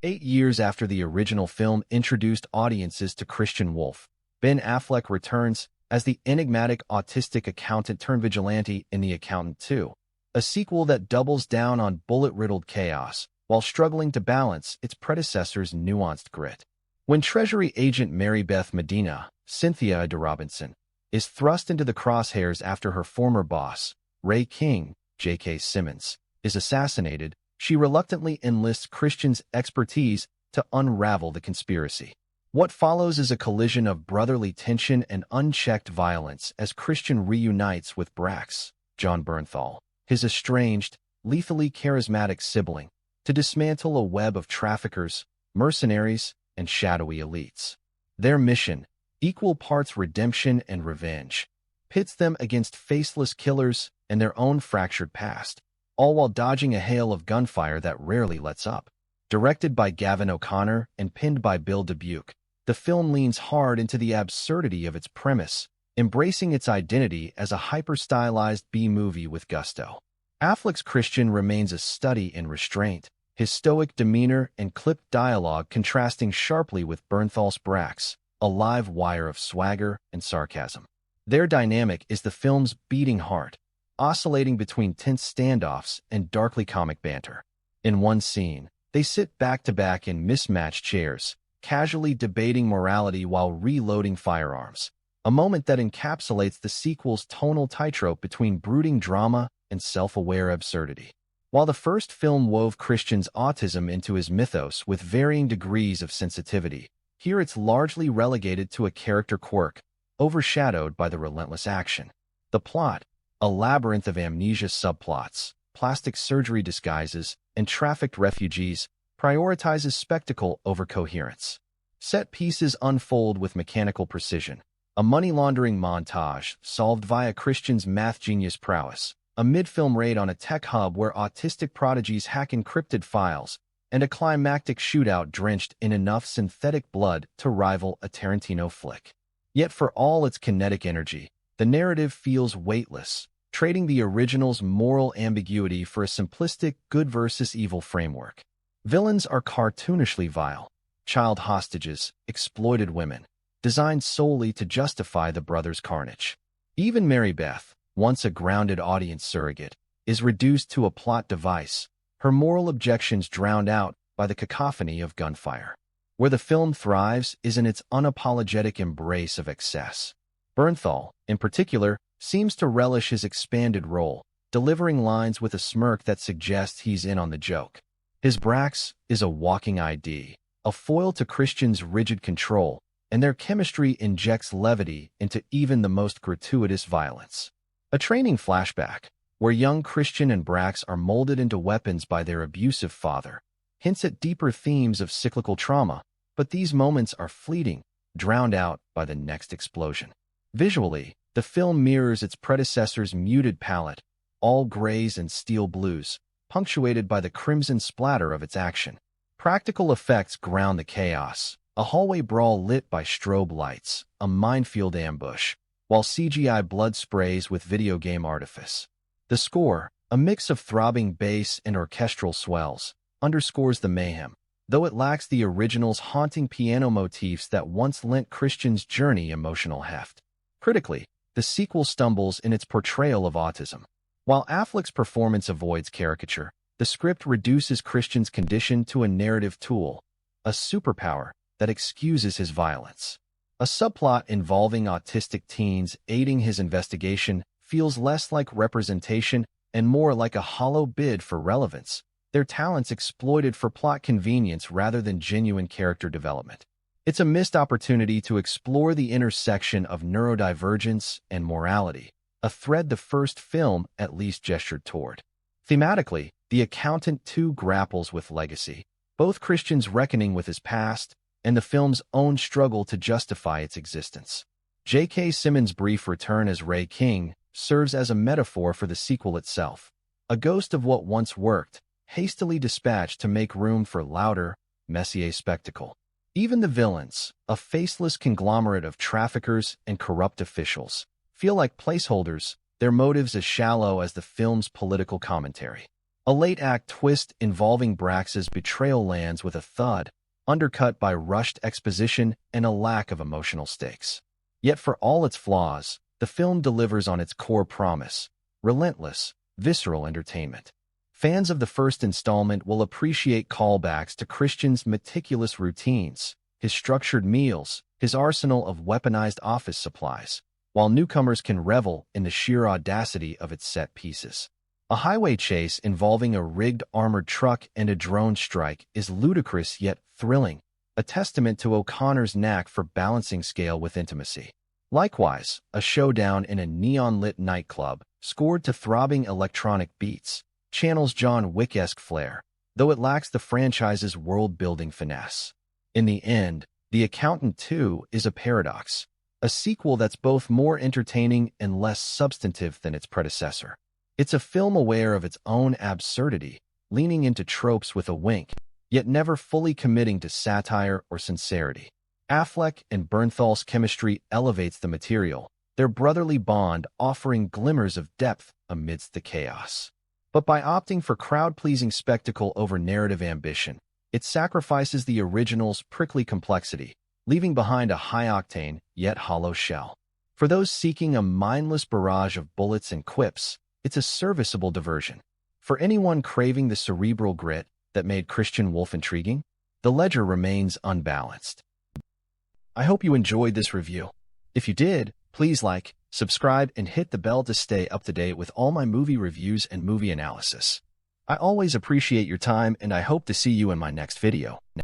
8 years after the original film introduced audiences to Christian Wolfe, Ben Affleck returns as the enigmatic autistic accountant-turned-vigilante in The Accountant 2, a sequel that doubles down on bullet-riddled chaos while struggling to balance its predecessor's nuanced grit. When Treasury Agent Mary Beth Medina, Cynthia de Robinson, is thrust into the crosshairs after her former boss, Ray King, J.K. Simmons, is assassinated, she reluctantly enlists Christian's expertise to unravel the conspiracy. What follows is a collision of brotherly tension and unchecked violence as Christian reunites with Brax, John Bernthal, his estranged, lethally charismatic sibling, to dismantle a web of traffickers, mercenaries, and shadowy elites. Their mission, equal parts redemption and revenge, pits them against faceless killers and their own fractured past, all while dodging a hail of gunfire that rarely lets up. Directed by Gavin O'Connor and penned by Bill Dubuque, the film leans hard into the absurdity of its premise, embracing its identity as a hyper-stylized B-movie with gusto. Affleck's Christian remains a study in restraint, his stoic demeanor and clipped dialogue contrasting sharply with Bernthal's Brax, a live wire of swagger and sarcasm. Their dynamic is the film's beating heart, oscillating between tense standoffs and darkly comic banter. In one scene, they sit back-to-back in mismatched chairs, casually debating morality while reloading firearms, a moment that encapsulates the sequel's tonal tightrope between brooding drama and self-aware absurdity. While the first film wove Christian's autism into his mythos with varying degrees of sensitivity, here it's largely relegated to a character quirk, overshadowed by the relentless action. The plot, a labyrinth of amnesia subplots, plastic surgery disguises, and trafficked refugees, prioritizes spectacle over coherence. Set pieces unfold with mechanical precision. A money laundering montage solved via Christian's math genius prowess, a mid-film raid on a tech hub where autistic prodigies hack encrypted files, and a climactic shootout drenched in enough synthetic blood to rival a Tarantino flick. Yet for all its kinetic energy, the narrative feels weightless, trading the original's moral ambiguity for a simplistic good versus evil framework. Villains are cartoonishly vile, child hostages, exploited women, designed solely to justify the brothers' carnage. Even Mary Beth, once a grounded audience surrogate, is reduced to a plot device, her moral objections drowned out by the cacophony of gunfire. Where the film thrives is in its unapologetic embrace of excess. Bernthal, in particular, seems to relish his expanded role, delivering lines with a smirk that suggests he's in on the joke. His Brax is a walking ID, a foil to Christian's rigid control, and their chemistry injects levity into even the most gratuitous violence. A training flashback, where young Christian and Brax are molded into weapons by their abusive father, hints at deeper themes of cyclical trauma, but these moments are fleeting, drowned out by the next explosion. Visually, the film mirrors its predecessor's muted palette, all grays and steel blues, punctuated by the crimson splatter of its action. Practical effects ground the chaos, a hallway brawl lit by strobe lights, a minefield ambush, while CGI blood sprays with video game artifice. The score, a mix of throbbing bass and orchestral swells, underscores the mayhem, though it lacks the original's haunting piano motifs that once lent Christian's journey emotional heft. Critically, the sequel stumbles in its portrayal of autism. While Affleck's performance avoids caricature, the script reduces Christian's condition to a narrative tool, a superpower that excuses his violence. A subplot involving autistic teens aiding his investigation feels less like representation and more like a hollow bid for relevance, their talents exploited for plot convenience rather than genuine character development. It's a missed opportunity to explore the intersection of neurodivergence and morality, a thread the first film at least gestured toward. Thematically, The Accountant 2 grapples with legacy, both Christian's reckoning with his past and the film's own struggle to justify its existence. J.K. Simmons' brief return as Ray King serves as a metaphor for the sequel itself, a ghost of what once worked, hastily dispatched to make room for louder, messier spectacle. Even the villains, a faceless conglomerate of traffickers and corrupt officials, feel like placeholders, their motives as shallow as the film's political commentary. A late-act twist involving Brax's betrayal lands with a thud, undercut by rushed exposition and a lack of emotional stakes. Yet for all its flaws, the film delivers on its core promise: relentless, visceral entertainment. Fans of the first installment will appreciate callbacks to Christian's meticulous routines, his structured meals, his arsenal of weaponized office supplies, while newcomers can revel in the sheer audacity of its set pieces. A highway chase involving a rigged armored truck and a drone strike is ludicrous yet thrilling, a testament to O'Connor's knack for balancing scale with intimacy. Likewise, a showdown in a neon-lit nightclub, scored to throbbing electronic beats, channels John Wick-esque flair, though it lacks the franchise's world-building finesse. In the end, The Accountant 2 is a paradox, a sequel that's both more entertaining and less substantive than its predecessor. It's a film aware of its own absurdity, leaning into tropes with a wink, yet never fully committing to satire or sincerity. Affleck and Bernthal's chemistry elevates the material, their brotherly bond offering glimmers of depth amidst the chaos. But by opting for crowd-pleasing spectacle over narrative ambition, it sacrifices the original's prickly complexity, leaving behind a high-octane, yet hollow shell. For those seeking a mindless barrage of bullets and quips, it's a serviceable diversion. For anyone craving the cerebral grit that made Christian Wolf intriguing, the ledger remains unbalanced. I hope you enjoyed this review. If you did, please like, subscribe, and hit the bell to stay up to date with all my movie reviews and movie analysis. I always appreciate your time, and I hope to see you in my next video.